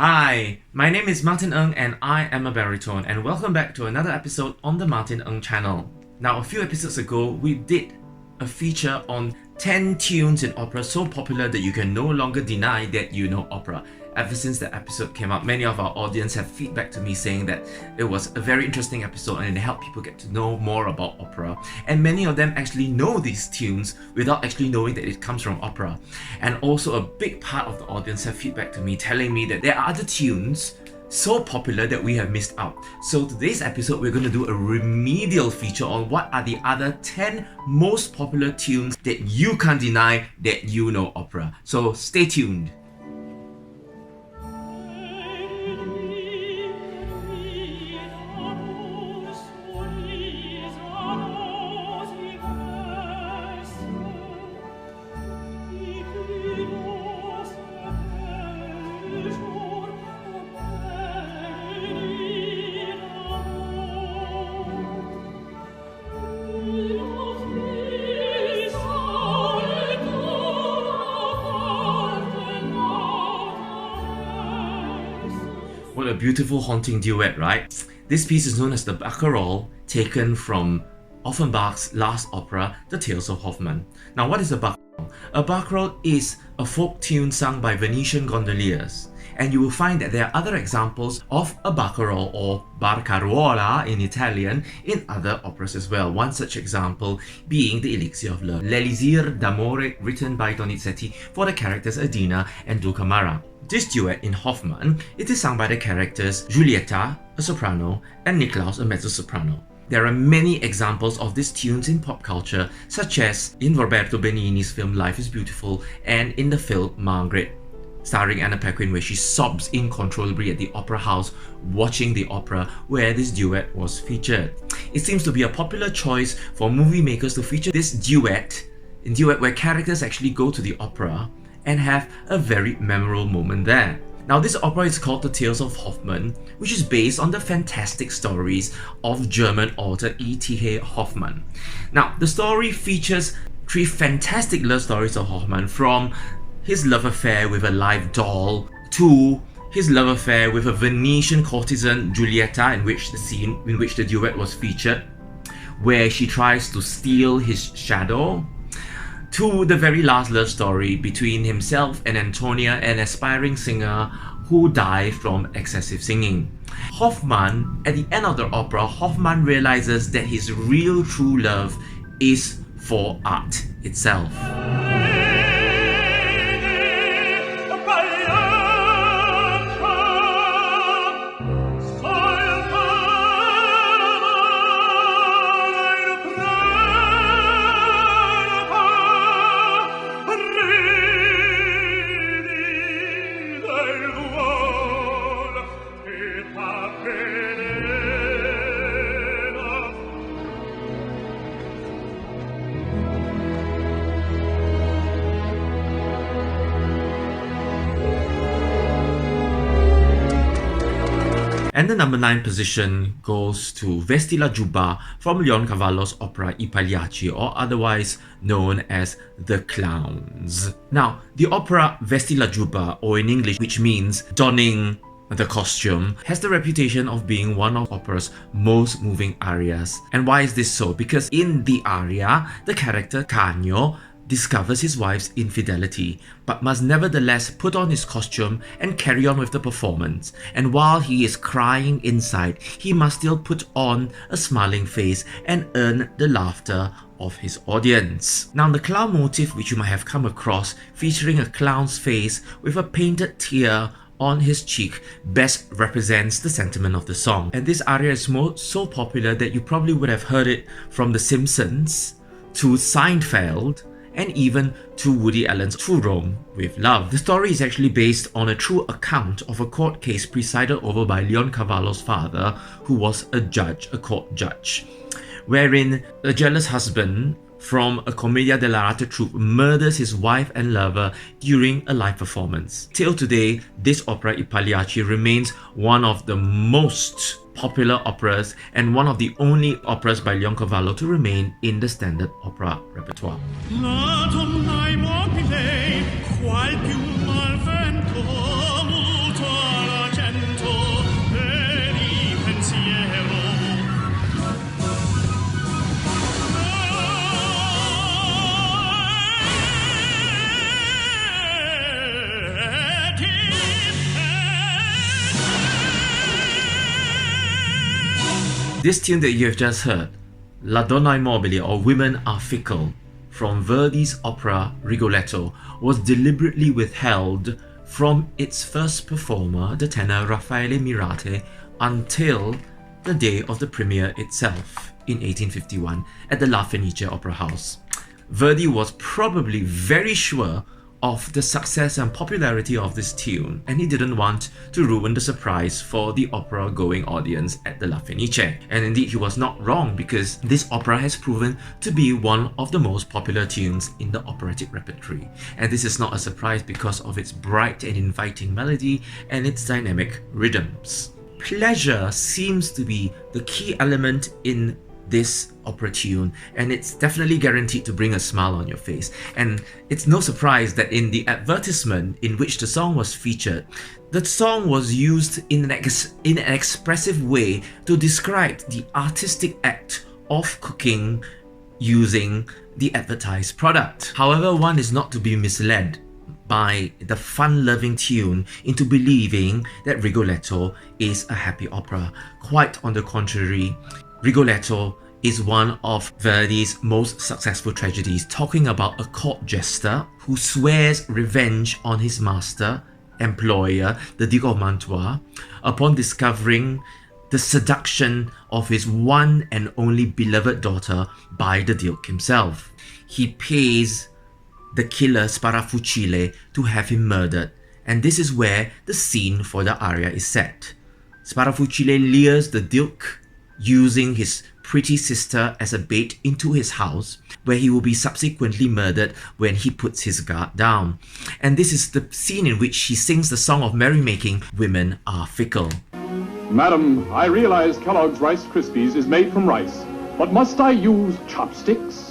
Hi, my name is Martin Ng and I am a baritone, and welcome back to another episode on the Martin Ng channel. Now, a few episodes ago, we did a feature on 10 tunes in opera so popular that you can no longer deny that you know opera. Ever since that episode came out, many of our audience have feedback to me saying that it was a very interesting episode and it helped people get to know more about opera. And many of them actually know these tunes without actually knowing that it comes from opera. And also a big part of the audience have feedback to me telling me that there are other tunes so popular that we have missed out. So today's episode, we're going to do a remedial feature on what are the other 10 most popular tunes that you can't deny that you know opera. So stay tuned. What a beautiful haunting duet, right? This piece is known as the Barcarolle, taken from Offenbach's last opera, The Tales of Hoffmann. Now, what is a barcarolle? A barcarolle is a folk tune sung by Venetian gondoliers, and you will find that there are other examples of a barcarolle or barcaruola in Italian in other operas as well. One such example being the Elixir of Love, L'Elisir d'Amore, written by Donizetti for the characters Adina and Dulcamara. This duet in Hoffmann, it is sung by the characters Giulietta, a soprano, and Niklaus, a mezzo-soprano. There are many examples of these tunes in pop culture, such as in Roberto Benigni's film Life is Beautiful and in the film Margaret, starring Anna Paquin, where she sobs incontrollably at the opera house watching the opera where this duet was featured. It seems to be a popular choice for movie makers to feature this duet where characters actually go to the opera and have a very memorable moment there. Now, this opera is called The Tales of Hoffmann, which is based on the fantastic stories of German author E.T.H. Hoffmann. Now, the story features three fantastic love stories of Hoffmann, from his love affair with a live doll to his love affair with a Venetian courtesan, Giulietta, in which the duet was featured, where she tries to steal his shadow, to the very last love story between himself and Antonia, an aspiring singer who died from excessive singing. Hoffmann, at the end of the opera, Hoffmann realizes that his real true love is for art itself. And the number 9 position goes to Vesti la Giubba from Leoncavallo's opera I Pagliacci, or otherwise known as The Clowns. Now, the opera Vesti la Giubba, or in English, which means donning the costume, has the reputation of being one of opera's most moving arias. And why is this so? Because in the aria, the character Canio discovers his wife's infidelity, but must nevertheless put on his costume and carry on with the performance. And while he is crying inside, he must still put on a smiling face and earn the laughter of his audience. Now, the clown motif, which you might have come across, featuring a clown's face with a painted tear on his cheek, best represents the sentiment of the song. And this aria is so popular that you probably would have heard it from The Simpsons to Seinfeld, and even to Woody Allen's True Rome with Love. The story is actually based on a true account of a court case presided over by Leoncavallo's father, who was a court judge, wherein a jealous husband from a Commedia dell'arte troupe murders his wife and lover during a live performance. Till today, this opera I Pagliacci remains one of the most popular operas and one of the only operas by Leoncavallo to remain in the standard opera repertoire. This tune that you have just heard, La Donna Immobile or Women Are Fickle, from Verdi's opera Rigoletto, was deliberately withheld from its first performer, the tenor Raffaele Mirate, until the day of the premiere itself in 1851 at the La Fenice Opera House. Verdi was probably very sure of the success and popularity of this tune, and he didn't want to ruin the surprise for the opera-going audience at the La Fenice. And indeed, he was not wrong, because this opera has proven to be one of the most popular tunes in the operatic repertoire. And this is not a surprise because of its bright and inviting melody and its dynamic rhythms. Pleasure seems to be the key element in this opera tune, and it's definitely guaranteed to bring a smile on your face. And it's no surprise that in the advertisement in which the song was featured, the song was used in an expressive way to describe the artistic act of cooking using the advertised product. However, one is not to be misled by the fun-loving tune into believing that Rigoletto is a happy opera. Quite on the contrary, Rigoletto is one of Verdi's most successful tragedies, talking about a court jester who swears revenge on his master, employer, the Duke of Mantua, upon discovering the seduction of his one and only beloved daughter by the Duke himself. He pays the killer Sparafucile to have him murdered, and this is where the scene for the aria is set. Sparafucile lures the Duke using his pretty sister as a bait into his house, where he will be subsequently murdered when he puts his guard down. And this is the scene in which he sings the song of merrymaking, Women Are Fickle. Madam, I realize Kellogg's Rice Krispies is made from rice, but must I use chopsticks?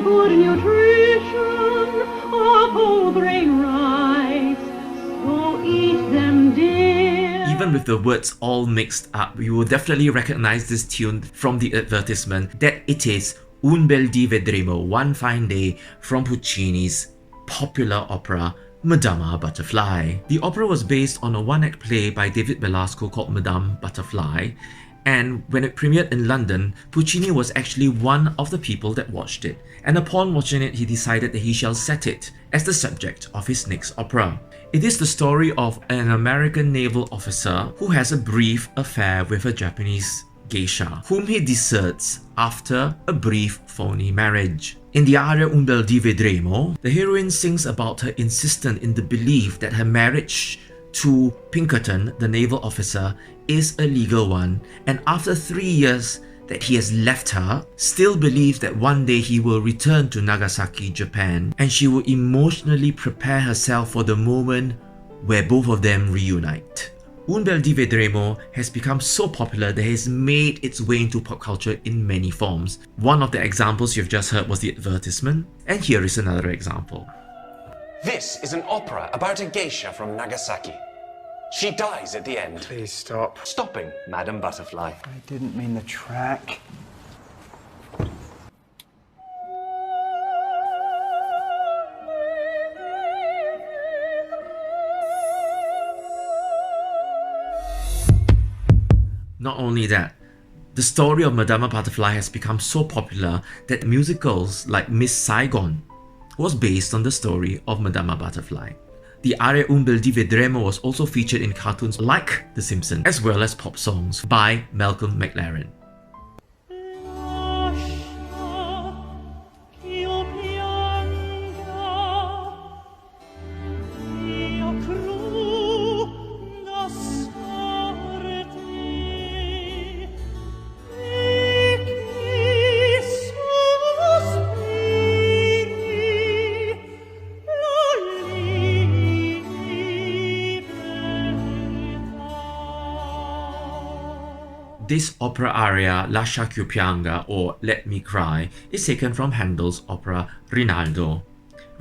Good nutrition of whole grain rice, so eat them, dear. Even with the words all mixed up, you will definitely recognize this tune from the advertisement, that it is Un bel dì vedremo, One Fine Day, from Puccini's popular opera Madama Butterfly. The opera was based on a one-act play by David Belasco called Madame Butterfly, and when it premiered in London, Puccini was actually one of the people that watched it, and upon watching it, he decided that he shall set it as the subject of his next opera. It is the story of an American naval officer who has a brief affair with a Japanese geisha, whom he deserts after a brief phony marriage. In the aria Un bel dì vedremo, the heroine sings about her insistence in the belief that her marriage to Pinkerton, the naval officer, is a legal one, and after 3 years that he has left her, still believes that one day he will return to Nagasaki, Japan, and she will emotionally prepare herself for the moment where both of them reunite. Un bel dì vedremo has become so popular that it has made its way into pop culture in many forms. One of the examples you've just heard was the advertisement, and here is another example. This is an opera about a geisha from Nagasaki. She dies at the end. Please stop. Stopping, Madame Butterfly. I didn't mean the track. Not only that, the story of Madame Butterfly has become so popular that musicals like Miss Saigon was based on the story of Madame Butterfly. The aria Un bel dì vedremo was also featured in cartoons like The Simpsons, as well as pop songs by Malcolm McLaren. This opera aria, Lascia ch'io pianga, or Let Me Cry, is taken from Handel's opera Rinaldo.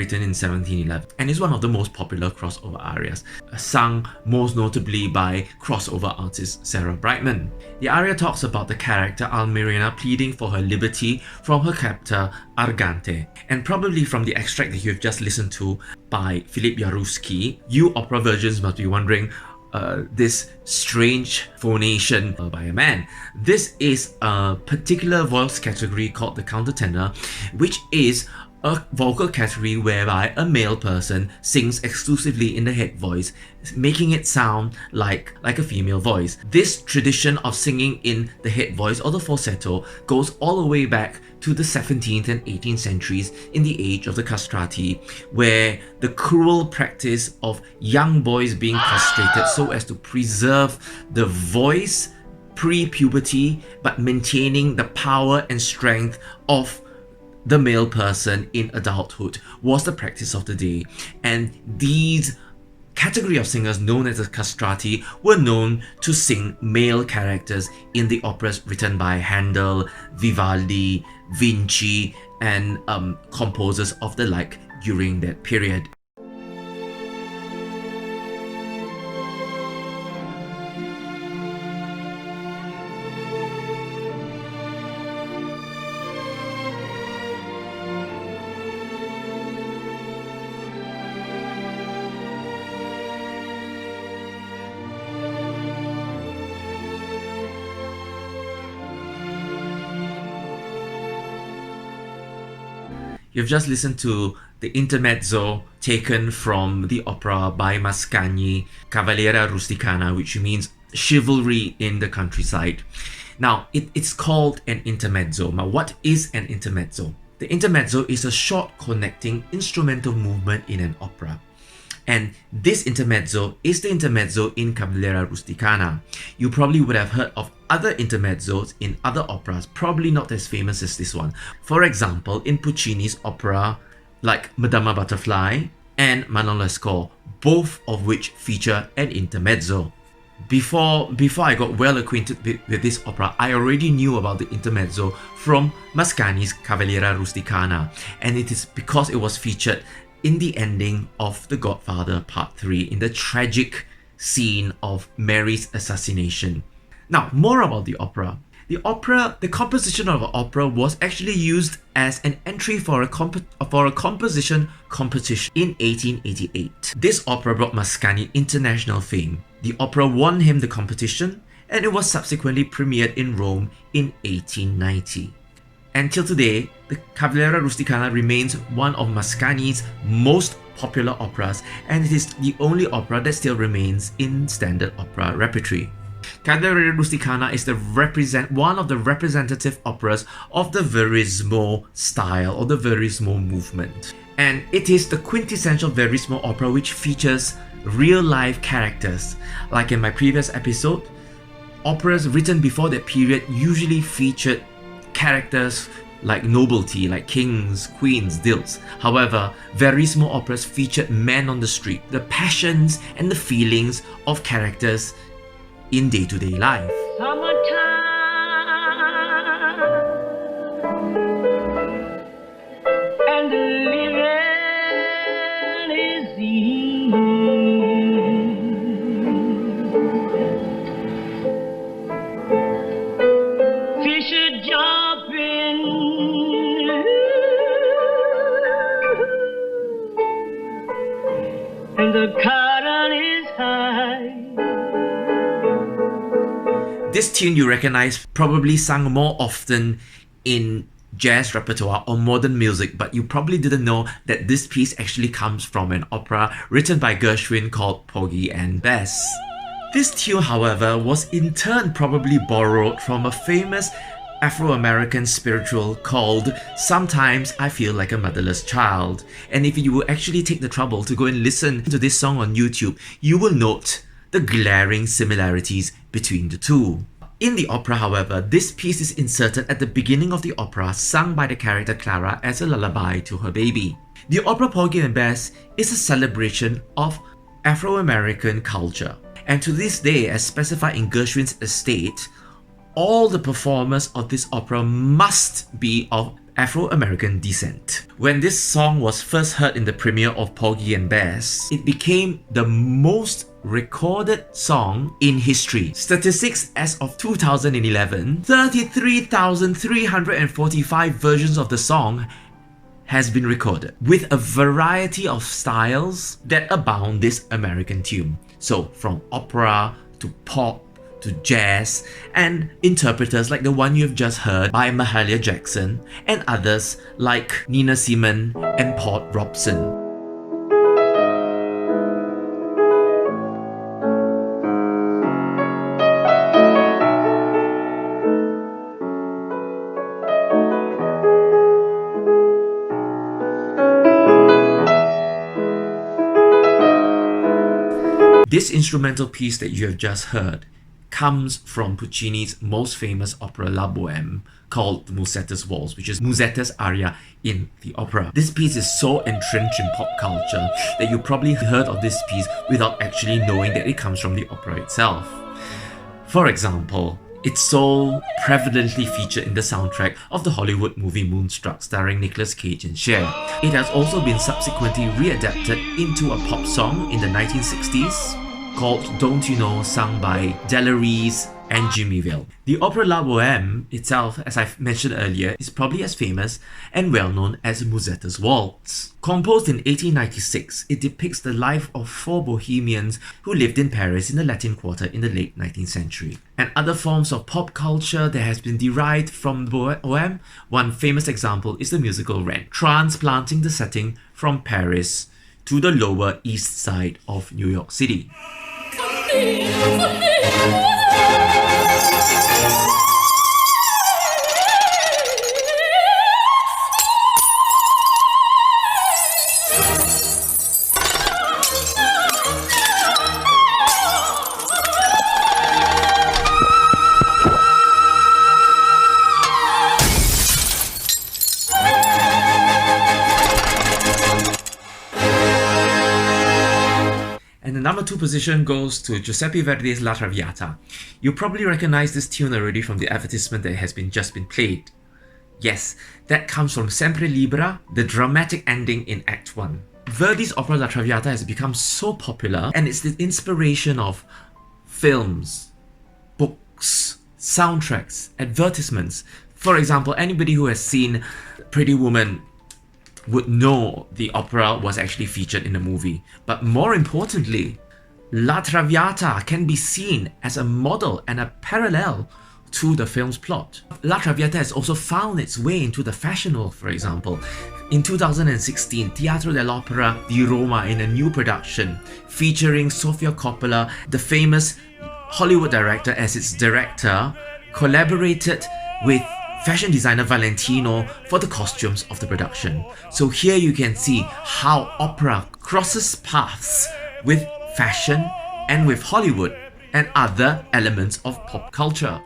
written in 1711, and is one of the most popular crossover arias, sung most notably by crossover artist Sarah Brightman. The aria talks about the character Almirena pleading for her liberty from her captor Argante, and probably from the extract that you've just listened to by Philip Jaruski, you opera virgins must be wondering, this strange phonation by a man. This is a particular voice category called the countertenor, which is a vocal category whereby a male person sings exclusively in the head voice, making it sound like a female voice. This tradition of singing in the head voice or the falsetto goes all the way back to the 17th and 18th centuries in the age of the castrati, where the cruel practice of young boys being castrated so as to preserve the voice pre-puberty but maintaining the power and strength of the male person in adulthood was the practice of the day. And these category of singers known as the castrati were known to sing male characters in the operas written by Handel, Vivaldi, Vinci, and composers of the like during that period. You've just listened to the Intermezzo taken from the opera by Mascagni, Cavaliera Rusticana, which means chivalry in the countryside. Now, it's called an intermezzo. Now, what is an intermezzo? The intermezzo is a short connecting instrumental movement in an opera. And this intermezzo is the intermezzo in Cavaliera Rusticana. You probably would have heard of other intermezzos in other operas, probably not as famous as this one. For example, in Puccini's opera like Madama Butterfly and Manon Lescaut, both of which feature an intermezzo. Before I got well acquainted with this opera, I already knew about the intermezzo from Mascagni's Cavaliera Rusticana, and it is because it was featured in the ending of The Godfather Part 3, in the tragic scene of Mary's assassination. Now, more about the opera. The composition of the opera was actually used as an entry for a composition competition in 1888. This opera brought Mascagni international fame. The opera won him the competition, and it was subsequently premiered in Rome in 1890. Until today, the Cavaliera Rusticana remains one of Mascagni's most popular operas, and it is the only opera that still remains in standard opera repertory. Cavaliera Rusticana is one of the representative operas of the Verismo style or the Verismo movement. And it is the quintessential Verismo opera which features real-life characters. Like in my previous episode, operas written before that period usually featured characters like nobility, like kings, queens, dilts. However, Verismo operas featured men on the street, the passions and the feelings of characters in day-to-day life. Summertime, and the living is easy. Fish are jumping, and the cotton is high. This tune you recognize probably sung more often in jazz repertoire or modern music, but you probably didn't know that this piece actually comes from an opera written by Gershwin called Porgy and Bess. This tune, however, was in turn probably borrowed from a famous Afro-American spiritual called Sometimes I Feel Like a Motherless Child. And if you will actually take the trouble to go and listen to this song on YouTube, you will note the glaring similarities between the two. In the opera, however, this piece is inserted at the beginning of the opera, sung by the character Clara as a lullaby to her baby. The opera Porgy and Bess is a celebration of Afro-American culture, and to this day, as specified in Gershwin's estate, all the performers of this opera must be of Afro-American descent. When this song was first heard in the premiere of Porgy and Bess, it became the most recorded song in history. Statistics as of 2011, 33,345 versions of the song has been recorded, with a variety of styles that abound this American tune. So from opera to pop to jazz, and interpreters like the one you've just heard by Mahalia Jackson, and others like Nina Simone and Port Robson. This instrumental piece that you have just heard comes from Puccini's most famous opera La Boheme, called the Musetta's Waltz, which is Musetta's aria in the opera. This piece is so entrenched in pop culture that you probably heard of this piece without actually knowing that it comes from the opera itself. For example, it's so prevalently featured in the soundtrack of the Hollywood movie Moonstruck, starring Nicolas Cage and Cher. It has also been subsequently readapted into a pop song in the 1960s called Don't You Know, sung by Delarice and Jimmy Vale. The opera La Boheme itself, as I've mentioned earlier, is probably as famous and well known as Musetta's Waltz. Composed in 1896, it depicts the life of four Bohemians who lived in Paris in the Latin Quarter in the late 19th century. And other forms of pop culture that has been derived from Boheme, one famous example is the musical Rent, transplanting the setting from Paris to the Lower East Side of New York City. And the number 2 position goes to Giuseppe Verdi's La Traviata. You probably recognize this tune already from the advertisement that has just been played. Yes, that comes from Sempre Libera, the dramatic ending in Act 1. Verdi's opera La Traviata has become so popular, and it's the inspiration of films, books, soundtracks, advertisements. For example, anybody who has seen Pretty Woman would know the opera was actually featured in the movie. But more importantly, La Traviata can be seen as a model and a parallel to the film's plot. La Traviata has also found its way into the fashion world, for example. In 2016, Teatro dell'Opera di Roma, in a new production featuring Sofia Coppola, the famous Hollywood director, as its director, collaborated with fashion designer Valentino for the costumes of the production. So here you can see how opera crosses paths with fashion and with Hollywood and other elements of pop culture.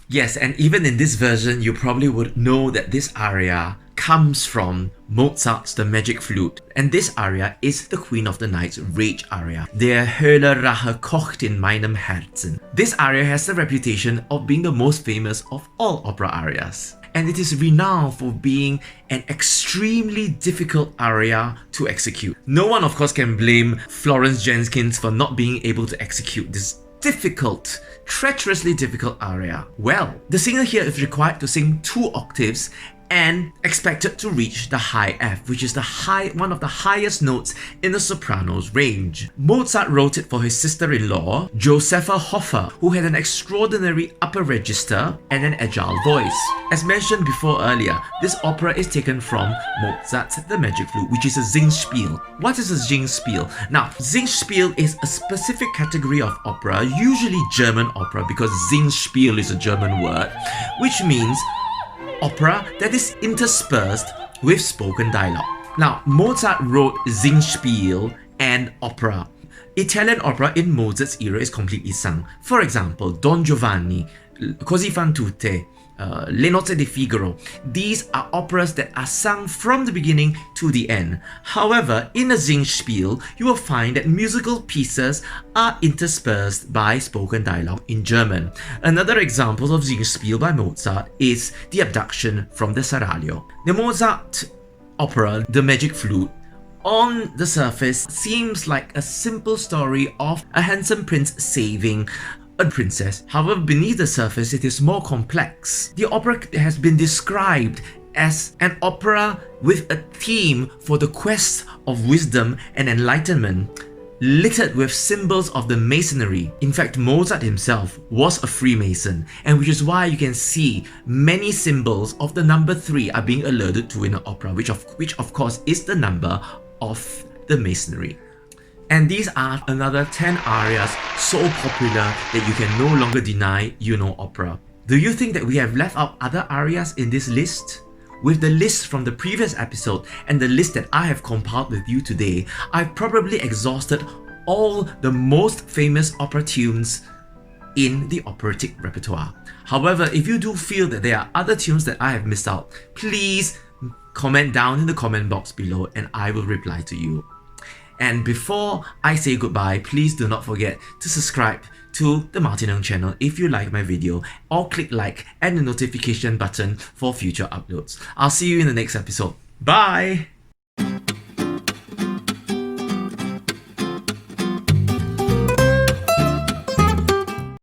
Yes, and even in this version, you probably would know that this aria comes from Mozart's The Magic Flute. And this aria is the Queen of the Night's Rage aria, Der Höhle Rache kocht in meinem Herzen. This aria has the reputation of being the most famous of all opera arias. And it is renowned for being an extremely difficult aria to execute. No one, of course, can blame Florence Jenkins for not being able to execute this difficult, treacherously difficult aria well. The singer here is required to sing 2 octaves and expected to reach the high F, which is one of the highest notes in the soprano's range. Mozart wrote it for his sister-in-law, Josepha Hoffer, who had an extraordinary upper register and an agile voice. As mentioned before earlier, this opera is taken from Mozart's The Magic Flute, which is a Singspiel. What is a Singspiel? Now, Singspiel is a specific category of opera, usually German opera, because Singspiel is a German word, which means opera that is interspersed with spoken dialogue. Now, Mozart wrote Singspiel and opera. Italian opera in Mozart's era is completely sung. For example, Don Giovanni, Così fan tutte, Le Nozze di Figaro. These are operas that are sung from the beginning to the end. However, in a Singspiel, you will find that musical pieces are interspersed by spoken dialogue in German. Another example of Singspiel by Mozart is The Abduction from the Seraglio. The Mozart opera, The Magic Flute, on the surface seems like a simple story of a handsome prince saving a princess. However, beneath the surface it is more complex. The opera has been described as an opera with a theme for the quest of wisdom and enlightenment, littered with symbols of the Masonry. In fact, Mozart himself was a Freemason, and which is why you can see many symbols of the number 3 are being alluded to in the opera, which of course is the number of the Masonry. And these are another 10 arias so popular that you can no longer deny you know opera. Do you think that we have left out other arias in this list? With the list from the previous episode and the list that I have compiled with you today, I've probably exhausted all the most famous opera tunes in the operatic repertoire. However, if you do feel that there are other tunes that I have missed out, please comment down in the comment box below and I will reply to you. And before I say goodbye, please do not forget to subscribe to the Martin Ng channel if you like my video, or click like and the notification button for future uploads. I'll see you in the next episode. Bye!